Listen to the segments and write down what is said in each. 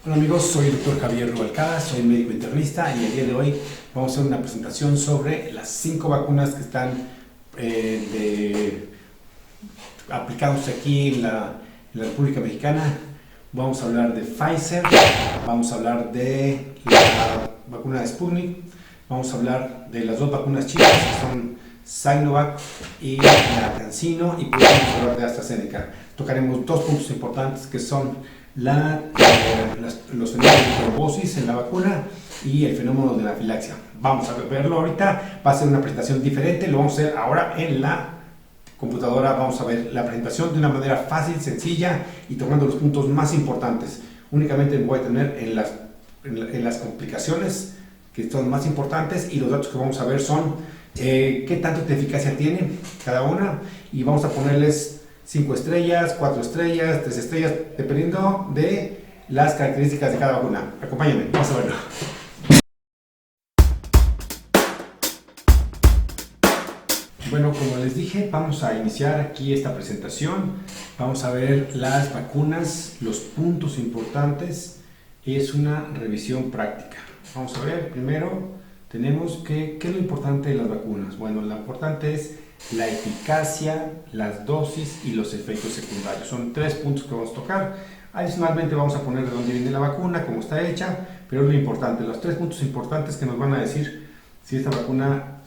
Hola amigos, soy el doctor Javier Rubalcaba, soy médico internista y el día de hoy vamos a hacer una presentación sobre las 5 vacunas que están aplicados aquí en la República Mexicana. Vamos a hablar de Pfizer, vamos a hablar de la vacuna de Sputnik, vamos a hablar de las 2 vacunas chinas que son Sinovac y la CanSino, y por último vamos a hablar de AstraZeneca. Tocaremos 2 puntos importantes que son los fenómenos de trombosis en la vacuna y el fenómeno de la anafilaxia. Vamos a verlo ahorita, va a ser una presentación diferente, lo vamos a hacer ahora en la computadora. Vamos a ver la presentación de una manera fácil, sencilla y tomando los puntos más importantes. Únicamente voy a tener en las complicaciones que son más importantes, y los datos que vamos a ver son qué tanto de eficacia tiene cada una, y vamos a ponerles 5 estrellas, 4 estrellas, 3 estrellas, dependiendo de las características de cada vacuna. Acompáñenme, vamos a verlo. Bueno, como les dije, vamos a iniciar aquí esta presentación. Vamos a ver las vacunas, los puntos importantes. Es una revisión práctica. Vamos a ver, primero tenemos ¿qué es lo importante de las vacunas? Bueno, lo importante es la eficacia, las dosis y los efectos secundarios. Son 3 puntos que vamos a tocar. Adicionalmente vamos a poner de dónde viene la vacuna, cómo está hecha, pero es lo importante, los 3 puntos importantes que nos van a decir si esta vacuna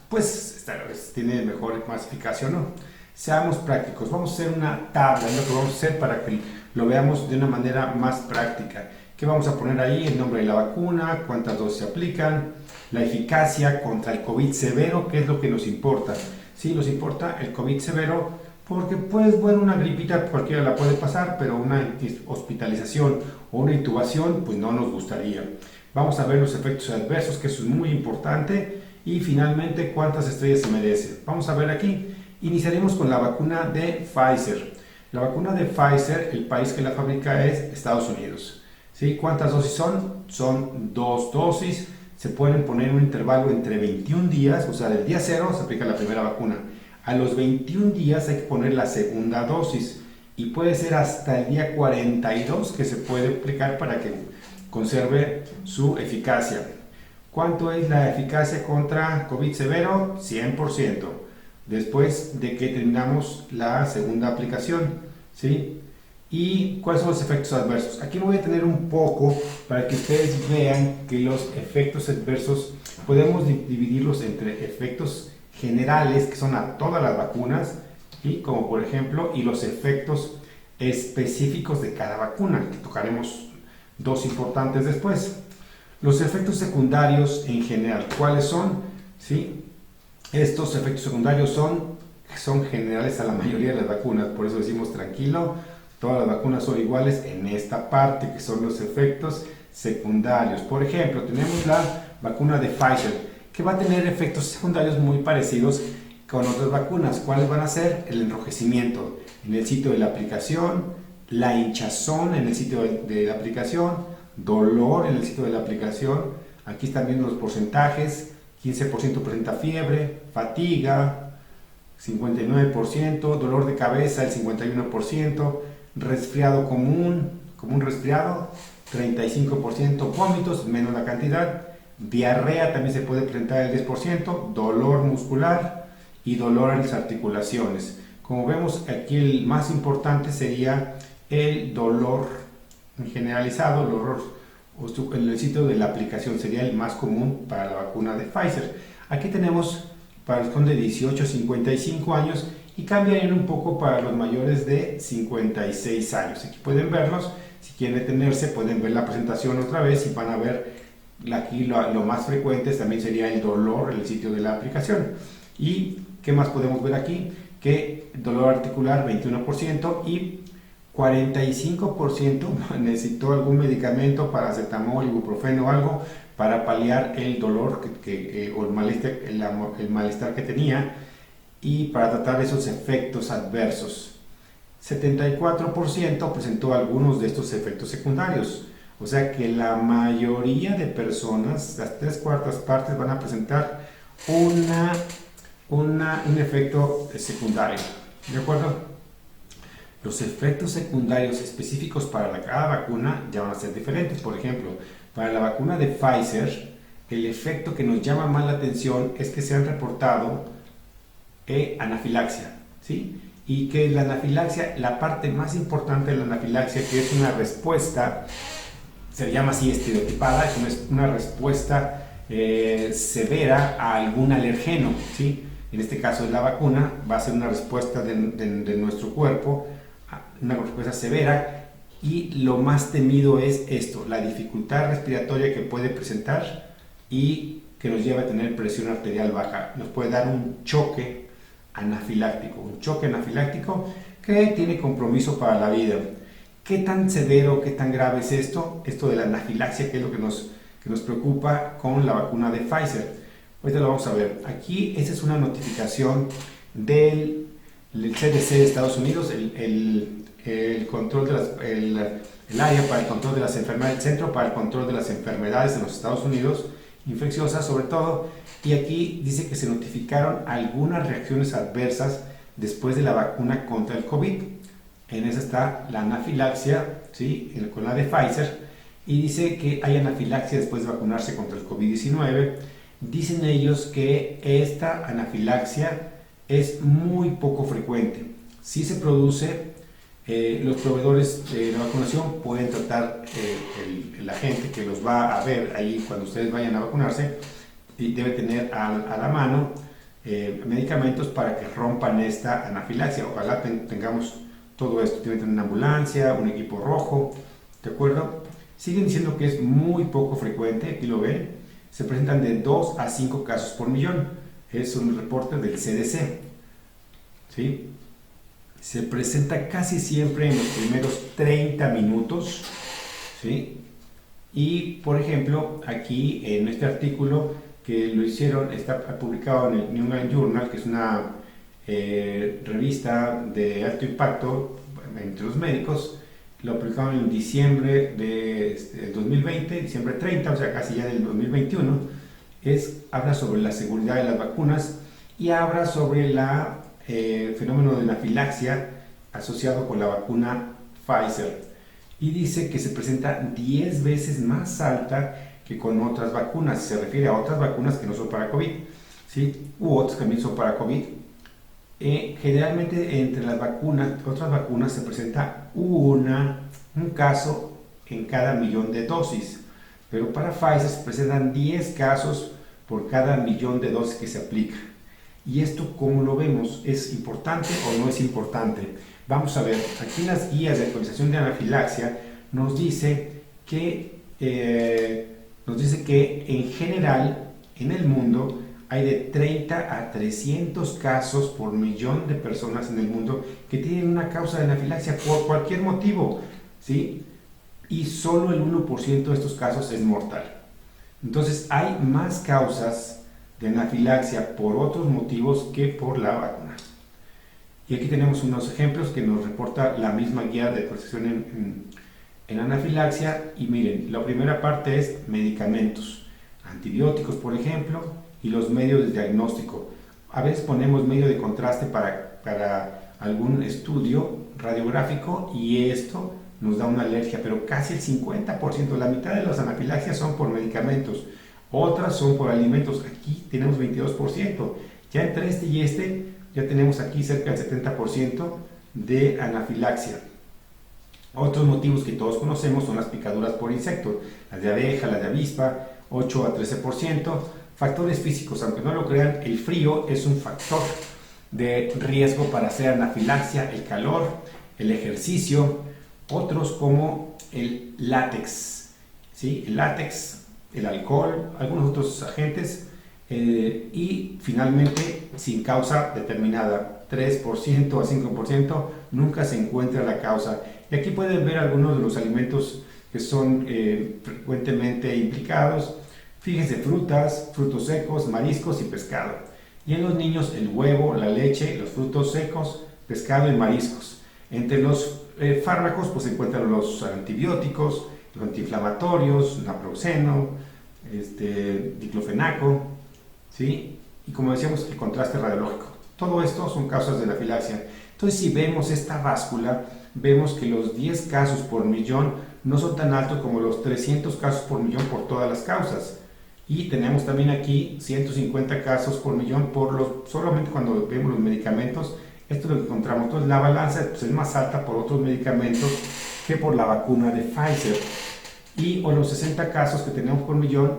tiene más eficacia o no. Seamos prácticos, vamos a hacer una tabla, es lo que vamos a hacer para que lo veamos de una manera más práctica. ¿Qué vamos a poner ahí? El nombre de la vacuna, cuántas dosis se aplican, la eficacia contra el COVID severo, que es lo que nos importa. Sí, nos importa el COVID severo porque, una gripita cualquiera la puede pasar, pero una hospitalización o una intubación, pues no nos gustaría. Vamos a ver los efectos adversos, que eso es muy importante, y finalmente cuántas estrellas se merece. Vamos a ver aquí. Iniciaremos con la vacuna de Pfizer. La vacuna de Pfizer, el país que la fabrica es Estados Unidos. ¿Sí? ¿Cuántas dosis son? Son 2 dosis. Se pueden poner un intervalo entre 21 días, o sea, del día 0 se aplica la primera vacuna. A los 21 días hay que poner la segunda dosis, y puede ser hasta el día 42 que se puede aplicar para que conserve su eficacia. ¿Cuánto es la eficacia contra COVID severo? 100%, después de que terminamos la segunda aplicación, ¿sí? ¿Y cuáles son los efectos adversos? Aquí me voy a detener un poco para que ustedes vean que los efectos adversos podemos dividirlos entre efectos generales, que son a todas las vacunas, y como por ejemplo, y los efectos específicos de cada vacuna, que tocaremos 2 importantes después. Los efectos secundarios en general, ¿cuáles son? ¿Sí? Estos efectos secundarios son generales a la mayoría de las vacunas, por eso decimos tranquilo. Todas las vacunas son iguales en esta parte, que son los efectos secundarios. Por ejemplo, tenemos la vacuna de Pfizer, que va a tener efectos secundarios muy parecidos con otras vacunas. ¿Cuáles van a ser? El enrojecimiento en el sitio de la aplicación, la hinchazón en el sitio de la aplicación, dolor en el sitio de la aplicación. Aquí están viendo los porcentajes: 15% presenta fiebre, fatiga, 59%, dolor de cabeza el 51%, resfriado común resfriado, 35%, vómitos, menos la cantidad, diarrea también se puede presentar el 10%, dolor muscular y dolor en las articulaciones. Como vemos aquí, el más importante sería el dolor generalizado, el dolor en el sitio de la aplicación, sería el más común para la vacuna de Pfizer. Aquí tenemos para los de 18 a 55 años, y cambiarían un poco para los mayores de 56 años. Aquí pueden verlos. Si quieren detenerse, pueden ver la presentación otra vez y van a ver aquí lo más frecuente también sería el dolor en el sitio de la aplicación. ¿Y qué más podemos ver aquí? Que dolor articular 21%, y 45% necesitó algún medicamento, paracetamol, ibuprofeno o algo, para paliar el dolor o el malestar que tenía, y para tratar esos efectos adversos. 74% presentó algunos de estos efectos secundarios, o sea que la mayoría de personas, las 3/4 partes, van a presentar un efecto secundario, ¿de acuerdo? los efectos secundarios específicos para cada vacuna ya van a ser diferentes. Por ejemplo, para la vacuna de Pfizer, el efecto que nos llama más la atención es que se han reportado anafilaxia, ¿sí? Y que la anafilaxia, la parte más importante de la anafilaxia, que es una respuesta, se llama así estereotipada, es una respuesta severa a algún alergeno, ¿sí? En este caso de la vacuna, va a ser una respuesta de nuestro cuerpo, una respuesta severa, y lo más temido es esto, la dificultad respiratoria que puede presentar y que nos lleva a tener presión arterial baja. Nos puede dar un choque anafiláctico que tiene compromiso para la vida. ¿Qué tan severo, qué tan grave es esto? Esto de la anafilaxia, que es lo que nos preocupa con la vacuna de Pfizer. Ahorita lo vamos a ver. Aquí, esta es una notificación del CDC de Estados Unidos, el control de el área para el control de las enfermedades, el Centro para el Control de las Enfermedades en los Estados Unidos, infecciosas sobre todo, y aquí dice que se notificaron algunas reacciones adversas después de la vacuna contra el COVID. En esa está la anafilaxia, ¿sí? Con la de Pfizer, y dice que hay anafilaxia después de vacunarse contra el COVID-19. Dicen ellos que esta anafilaxia es muy poco frecuente. Si se produce, los proveedores de la vacunación pueden tratar, la gente que los va a ver ahí cuando ustedes vayan a vacunarse, y debe tener a la mano medicamentos para que rompan esta anafilaxia. Ojalá tengamos todo esto. Debe tener una ambulancia, un equipo rojo, ¿de acuerdo? Siguen diciendo que es muy poco frecuente, aquí lo ven. Se presentan de 2 a 5 casos por millón. Es un reporte del CDC, ¿sí? Se presenta casi siempre en los primeros 30 minutos, ¿sí? Y, por ejemplo, aquí en este artículo que lo hicieron, está publicado en el New England Journal, que es una revista de alto impacto entre los médicos. Lo publicaron en diciembre de 2020, diciembre 30, o sea, casi ya del 2021. Habla sobre la seguridad de las vacunas y habla sobre el fenómeno de anafilaxia asociado con la vacuna Pfizer. Y dice que se presenta 10 veces más alta que con otras vacunas. Se refiere a otras vacunas que no son para COVID, ¿sí? U otras que también son para COVID. Generalmente entre las vacunas, otras vacunas, se presenta un caso en cada millón de dosis, pero para Pfizer se presentan 10 casos por cada millón de dosis que se aplica. ¿Y esto cómo lo vemos? ¿Es importante o no es importante? Vamos a ver, aquí en las guías de actualización de anafilaxia nos dice que en general en el mundo hay de 30 a 300 casos por millón de personas en el mundo que tienen una causa de anafilaxia por cualquier motivo, ¿sí? Y solo el 1% de estos casos es mortal. Entonces hay más causas de anafilaxia por otros motivos que por la vacuna. Y aquí tenemos unos ejemplos que nos reporta la misma guía de actualización en anafilaxia. Y miren, la primera parte es medicamentos, antibióticos por ejemplo, y los medios de diagnóstico. A veces ponemos medio de contraste para algún estudio radiográfico y esto nos da una alergia, pero casi el 50%, la mitad de las anafilaxias son por medicamentos, otras son por alimentos. Aquí tenemos 22%. Ya entre este y este, ya tenemos aquí cerca del 70% de anafilaxia. Otros motivos que todos conocemos son las picaduras por insectos, las de abeja, las de avispa, 8 a 13%. Factores físicos, aunque no lo crean, el frío es un factor de riesgo para hacer anafilaxia, el calor, el ejercicio, otros como el látex, ¿sí? El látex, el alcohol, algunos otros agentes, y finalmente sin causa determinada, 3% a 5%, nunca se encuentra la causa. Y aquí pueden ver algunos de los alimentos que son frecuentemente implicados. Fíjense, frutas, frutos secos, mariscos y pescado. Y en los niños el huevo, la leche, los frutos secos, pescado y mariscos. Entre los fármacos pues se encuentran los antibióticos, los antiinflamatorios, naproxeno, diclofenaco, ¿sí? Y como decíamos, el contraste radiológico. Todo esto son causas de anafilaxia. Entonces, si vemos esta báscula, vemos que los 10 casos por millón no son tan altos como los 300 casos por millón por todas las causas. Y tenemos también aquí 150 casos por millón solamente cuando vemos los medicamentos. Esto es lo que encontramos. Entonces, la balanza pues, es más alta por otros medicamentos que por la vacuna de Pfizer. O los 60 casos que tenemos por millón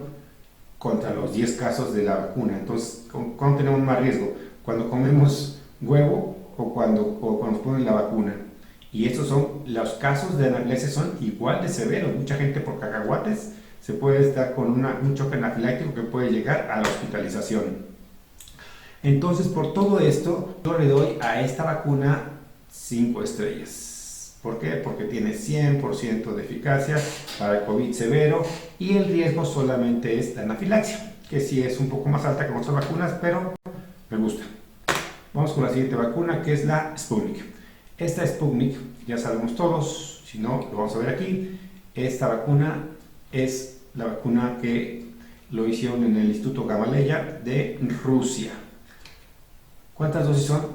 contra los 10 casos de la vacuna. Entonces, ¿cuándo tenemos más riesgo? Cuando comemos huevo o cuando nos ponen la vacuna. Y estos son, los casos de anafilaxia son igual de severos. Mucha gente por cacahuates se puede estar con un choque anafiláctico que puede llegar a la hospitalización. Entonces, por todo esto, yo le doy a esta vacuna 5 estrellas. ¿Por qué? Porque tiene 100% de eficacia para el COVID severo y el riesgo solamente es la anafilaxia, que sí es un poco más alta que otras vacunas, pero me gusta. Vamos con la siguiente vacuna, que es la Sputnik. Esta Sputnik, ya sabemos todos, si no, lo vamos a ver aquí. Esta vacuna es la vacuna que lo hicieron en el Instituto Gamaleya de Rusia. ¿Cuántas dosis son?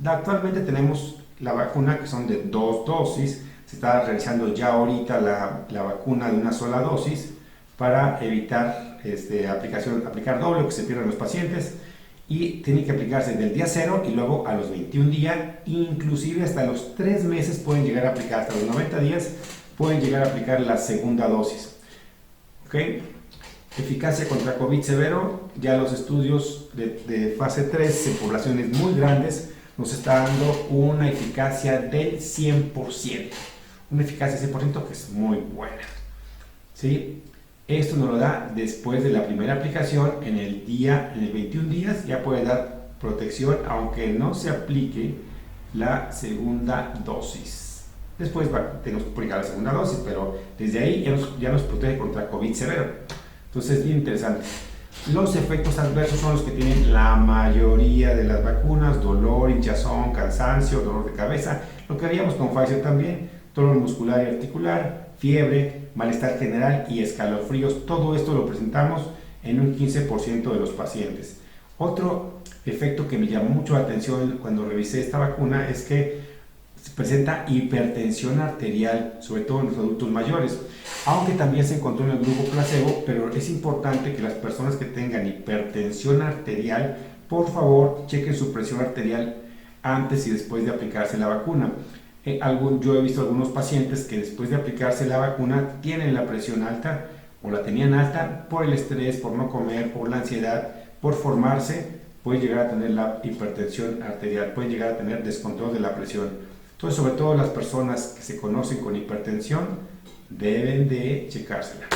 Actualmente tenemos la vacuna que son de 2 dosis. Se está realizando ya ahorita la vacuna de una sola dosis para evitar aplicar doble, que se pierdan los pacientes. Y tiene que aplicarse del día 0 y luego a los 21 días, inclusive hasta los 3 meses pueden llegar a aplicar, hasta los 90 días pueden llegar a aplicar la segunda dosis. ¿Ok? Eficacia contra COVID severo, ya los estudios de fase 3 en poblaciones muy grandes nos está dando una eficacia del 100%. Una eficacia del 100% que es muy buena. ¿Sí? Esto nos lo da después de la primera aplicación en el 21 días, ya puede dar protección aunque no se aplique la segunda dosis. Después tenemos que aplicar la segunda dosis, pero desde ahí ya nos protege contra COVID severo. Entonces es bien interesante. Los efectos adversos son los que tienen la mayoría de las vacunas: dolor, hinchazón, cansancio, dolor de cabeza, lo que haríamos con Pfizer también, dolor muscular y articular, fiebre, malestar general y escalofríos. Todo esto lo presentamos en un 15% de los pacientes. Otro efecto que me llamó mucho la atención cuando revisé esta vacuna es que se presenta hipertensión arterial, sobre todo en los adultos mayores, aunque también se encontró en el grupo placebo, pero es importante que las personas que tengan hipertensión arterial, por favor, chequen su presión arterial antes y después de aplicarse la vacuna. Yo he visto algunos pacientes que después de aplicarse la vacuna tienen la presión alta o la tenían alta por el estrés, por no comer, por la ansiedad, por formarse, puede llegar a tener la hipertensión arterial, puede llegar a tener descontrol de la presión. Entonces, sobre todo las personas que se conocen con hipertensión deben de checársela.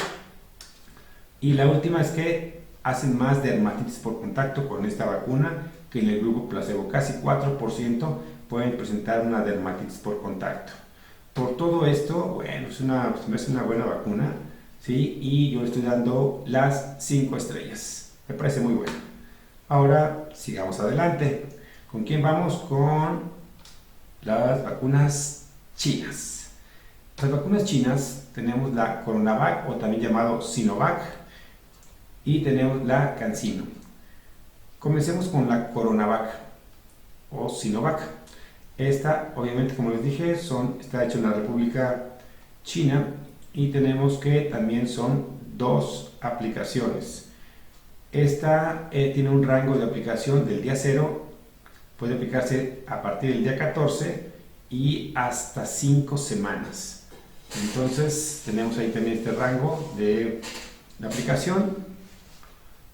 Y la última es que hacen más dermatitis por contacto con esta vacuna que en el grupo placebo. Casi 4% pueden presentar una dermatitis por contacto. Por todo esto, bueno, es una buena vacuna, ¿sí? Y yo le estoy dando las 5 estrellas. Me parece muy bueno. Ahora, sigamos adelante. ¿Con quién vamos? Con las vacunas chinas. Las vacunas chinas tenemos la Coronavac, o también llamado Sinovac, y tenemos la CanSino. Comencemos con la Coronavac o Sinovac. Esta, obviamente, como les dije, está hecha en la República China y tenemos que también son 2 aplicaciones. Esta tiene un rango de aplicación del día 0, puede aplicarse a partir del día 14 y hasta 5 semanas. Entonces tenemos ahí también este rango de aplicación,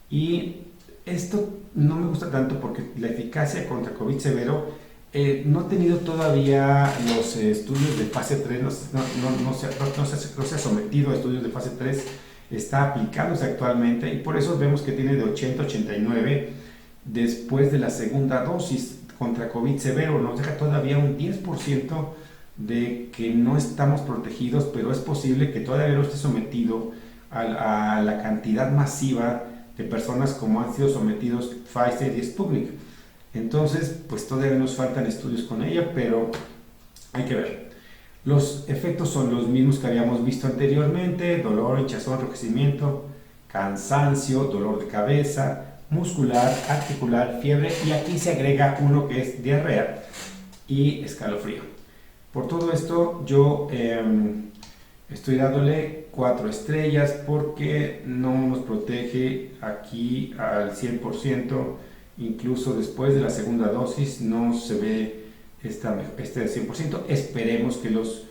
y esto no me gusta tanto porque la eficacia contra COVID severo no he tenido todavía los estudios de fase 3, no se ha sometido a estudios de fase 3, está aplicándose actualmente y por eso vemos que tiene de 80 a 89 después de la segunda dosis contra COVID severo. Nos deja todavía un 10% de que no estamos protegidos, pero es posible que todavía no esté sometido a la cantidad masiva de personas como han sido sometidos Pfizer y Sputnik. Entonces, pues todavía nos faltan estudios con ella, pero hay que ver. Los efectos son los mismos que habíamos visto anteriormente: dolor, hinchazón, enrojecimiento, cansancio, dolor de cabeza, muscular, articular, fiebre, y aquí se agrega uno que es diarrea. y escalofrío. Por todo esto yo estoy dándole 4 estrellas porque no nos protege aquí al 100%, incluso después de la segunda dosis no se ve este 100%. Esperemos que los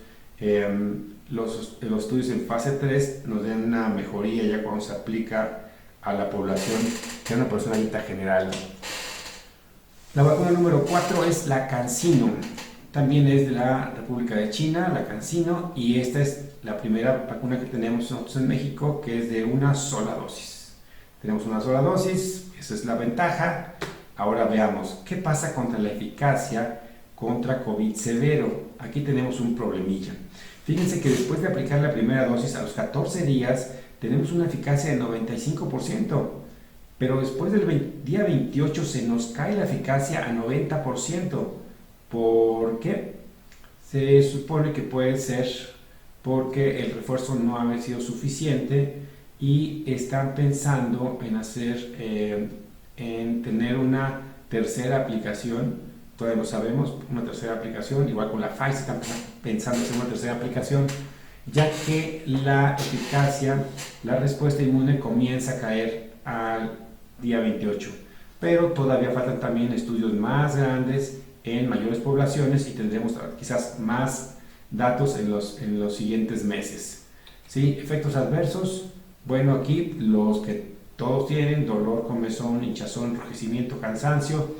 estudios en fase 3 nos den una mejoría ya cuando se aplica a la población, que es una personalidad general. La vacuna número 4 es la CanSino. También es de la República de China, la CanSino, y esta es la primera vacuna que tenemos nosotros en México, que es de una sola dosis. Tenemos una sola dosis, esa es la ventaja. Ahora veamos, ¿qué pasa contra la eficacia contra COVID severo? Aquí tenemos un problemilla. Fíjense que después de aplicar la primera dosis a los 14 días, tenemos una eficacia de 95%, pero después del día 28 se nos cae la eficacia a 90%. ¿Por qué? Se supone que puede ser porque el refuerzo no ha sido suficiente y están pensando en tener una tercera aplicación. Todavía no sabemos, una tercera aplicación, igual con la Pfizer están pensando en hacer una tercera aplicación, ya que la eficacia, la respuesta inmune comienza a caer al día 28. Pero todavía faltan también estudios más grandes en mayores poblaciones y tendremos quizás más datos en los siguientes meses. ¿Sí? Efectos adversos, bueno, aquí los que todos tienen: dolor, comezón, hinchazón, enrojecimiento, cansancio,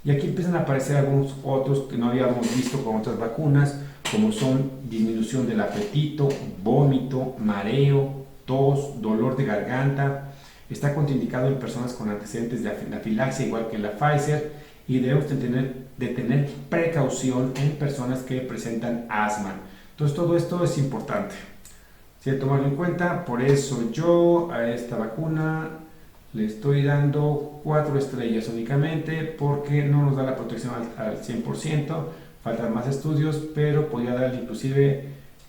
y aquí empiezan a aparecer algunos otros que no habíamos visto con otras vacunas, como son disminución del apetito, vómito, mareo, tos, dolor de garganta. Está contraindicado en personas con antecedentes de anafilaxia, igual que la Pfizer, y debemos de tener precaución en personas que presentan asma. Entonces todo esto es importante, ¿sí?, tomarlo en cuenta. Por eso yo a esta vacuna le estoy dando 4 estrellas únicamente, porque no nos da la protección al 100%, faltan más estudios, pero podría darle inclusive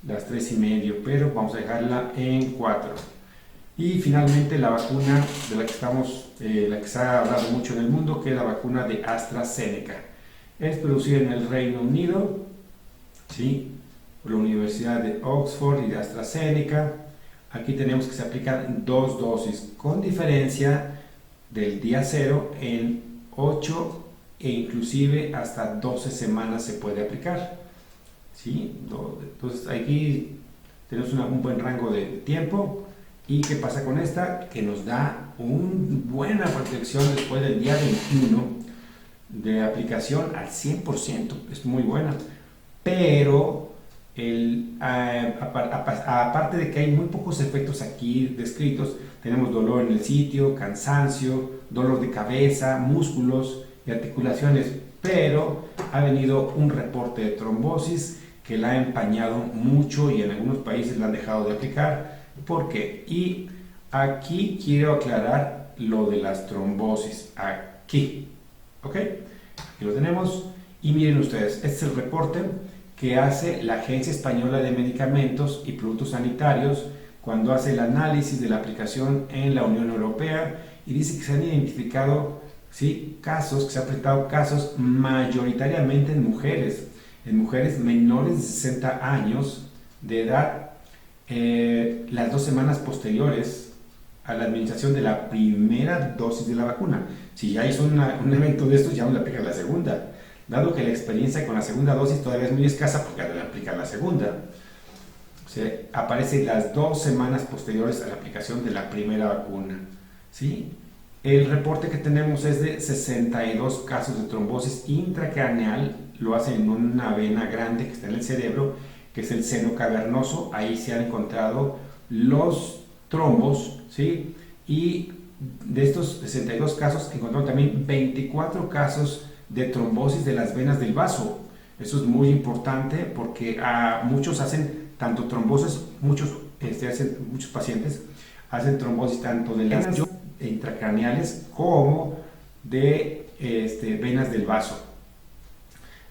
las 3,5, pero vamos a dejarla en 4. Y finalmente la vacuna de la que se ha hablado mucho en el mundo, que es la vacuna de AstraZeneca. Es producida en el Reino Unido, ¿sí?, por la Universidad de Oxford y de AstraZeneca. Aquí tenemos que se aplican 2 dosis, con diferencia del día 0 en 8 e inclusive hasta 12 semanas se puede aplicar, ¿sí? Entonces aquí tenemos un buen rango de tiempo. ¿Y qué pasa con esta? Que nos da una buena protección después del día 21 de aplicación al 100%, es muy buena. Pero aparte de que hay muy pocos efectos aquí descritos, tenemos dolor en el sitio, cansancio, dolor de cabeza, músculos y articulaciones, pero ha venido un reporte de trombosis que la ha empañado mucho y en algunos países la han dejado de aplicar. ¿Por qué? Y aquí quiero aclarar lo de las trombosis. Aquí, ¿ok? Aquí lo tenemos. Y miren ustedes, este es el reporte que hace la Agencia Española de Medicamentos y Productos Sanitarios cuando hace el análisis de la aplicación en la Unión Europea, y dice que se han identificado, ¿sí?, casos, que se han presentado casos mayoritariamente en mujeres menores de 60 años de edad, las 2 semanas posteriores a la administración de la primera dosis de la vacuna. Si ya hizo un evento de estos, ya no le aplican la segunda, dado que la experiencia con la segunda dosis todavía es muy escasa porque ya no le aplican la segunda. O sea, aparece las 2 semanas posteriores a la aplicación de la primera vacuna, ¿sí? El reporte que tenemos es de 62 casos de trombosis intracraneal, lo hacen en una vena grande que está en el cerebro, que es el seno cavernoso. Ahí se han encontrado los trombos, ¿sí? Y de estos 62 casos encontraron también 24 casos de trombosis de las venas del vaso. Eso es muy importante porque muchos hacen tanto trombosis, muchos pacientes hacen trombosis tanto de las venas intracraneales como de venas del vaso.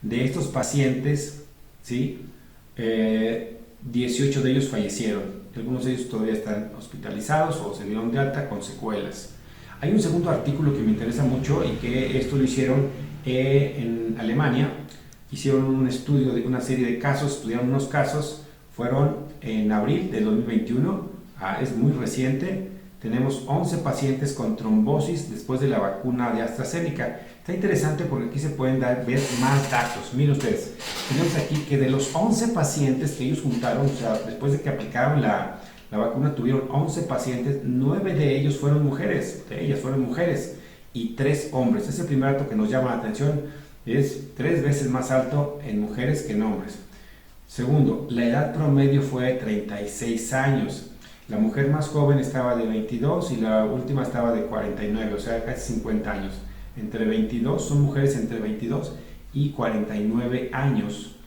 De estos pacientes, ¿sí?, 18 de ellos fallecieron. Algunos de ellos todavía están hospitalizados o se dieron de alta con secuelas. Hay un segundo artículo que me interesa mucho, y que esto lo hicieron en Alemania, hicieron un estudio de una serie de casos, estudiaron unos casos, fueron en abril del 2021, es muy reciente. Tenemos 11 pacientes con trombosis después de la vacuna de AstraZeneca. Está interesante porque aquí se pueden ver más datos. Miren ustedes, tenemos aquí que de los 11 pacientes que ellos juntaron, o sea, después de que aplicaron la vacuna, tuvieron 11 pacientes, 9 de ellos fueron mujeres, y 3 hombres. Ese primer dato que nos llama la atención, es 3 veces más alto en mujeres que en hombres. Segundo, la edad promedio fue de 36 años. La mujer más joven estaba de 22 y la última estaba de 49, o sea, casi 50 años. Entre 22, son mujeres entre 22 y 49 años.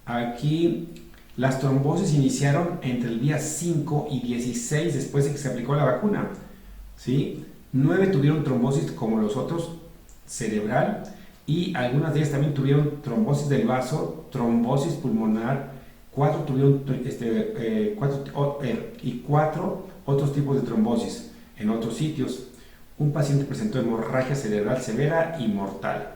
Aquí las trombosis iniciaron entre el día 5 y 16 después de que se aplicó la vacuna, ¿sí? 9 tuvieron trombosis como los otros, cerebral, y algunas de ellas también tuvieron trombosis del vaso, trombosis pulmonar. 4 tuvieron 4 otros tipos de trombosis en otros sitios. Un paciente presentó hemorragia cerebral severa y mortal.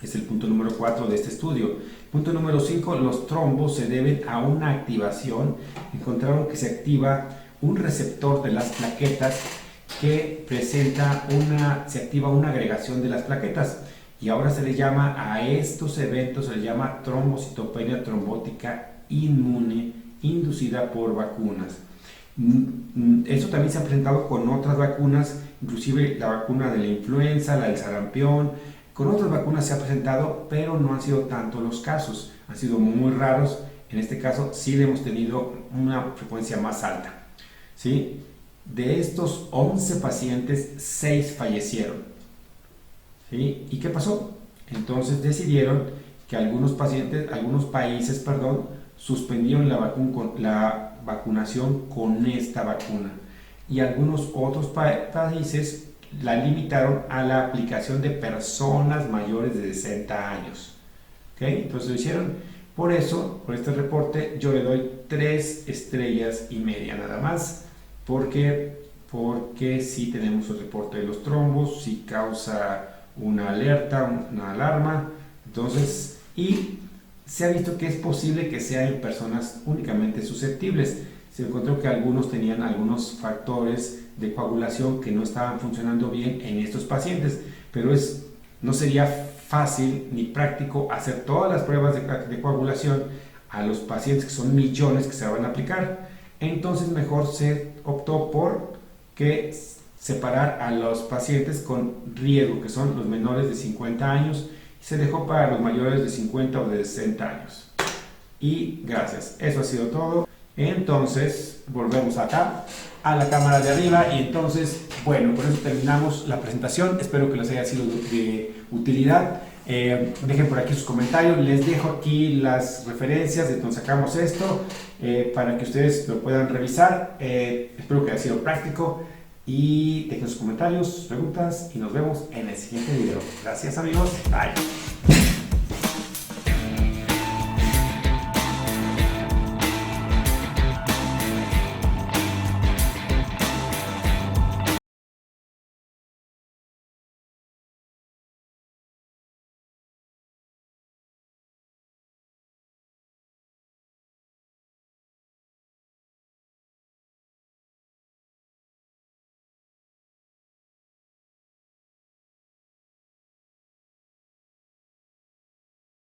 Es el punto número 4 de este estudio. Punto número 5, los trombos se deben a una activación. Encontraron que se activa un receptor de las plaquetas que se activa una agregación de las plaquetas. Y ahora se le llama a estos eventos, se le llama trombocitopenia trombótica inmune inducida por vacunas. Esto también se ha presentado con otras vacunas, inclusive la vacuna de la influenza, la del sarampión. Con otras vacunas se ha presentado, pero no han sido tantos los casos, han sido muy raros. En este caso sí le hemos tenido una frecuencia más alta, ¿sí? De estos 11 pacientes, 6 fallecieron. ¿Sí? ¿Y qué pasó? Entonces decidieron que algunos países, suspendieron la vacunación con esta vacuna, y algunos otros países la limitaron a la aplicación de personas mayores de 60 años. ¿Okay? Entonces lo hicieron. Por eso, por este reporte, yo le doy 3 estrellas y media nada más, porque sí tenemos el reporte de los trombos, sí causa una alerta, una alarma. Entonces, y se ha visto que es posible que sea en personas únicamente susceptibles. Se encontró que algunos tenían algunos factores de coagulación que no estaban funcionando bien en estos pacientes, pero no sería fácil ni práctico hacer todas las pruebas de coagulación a los pacientes, que son millones que se van a aplicar. Entonces mejor se optó por separar a los pacientes con riesgo, que son los menores de 50 años, y se dejó para los mayores de 50 o de 60 años. Y gracias, eso ha sido todo. Entonces volvemos acá a la cámara de arriba, y entonces, bueno, con eso terminamos la presentación. Espero que les haya sido de utilidad. Dejen por aquí sus comentarios, les dejo aquí las referencias de donde sacamos esto, para que ustedes lo puedan revisar. Espero que haya sido práctico, y dejen sus comentarios, sus preguntas, y nos vemos en el siguiente video. Gracias amigos, bye.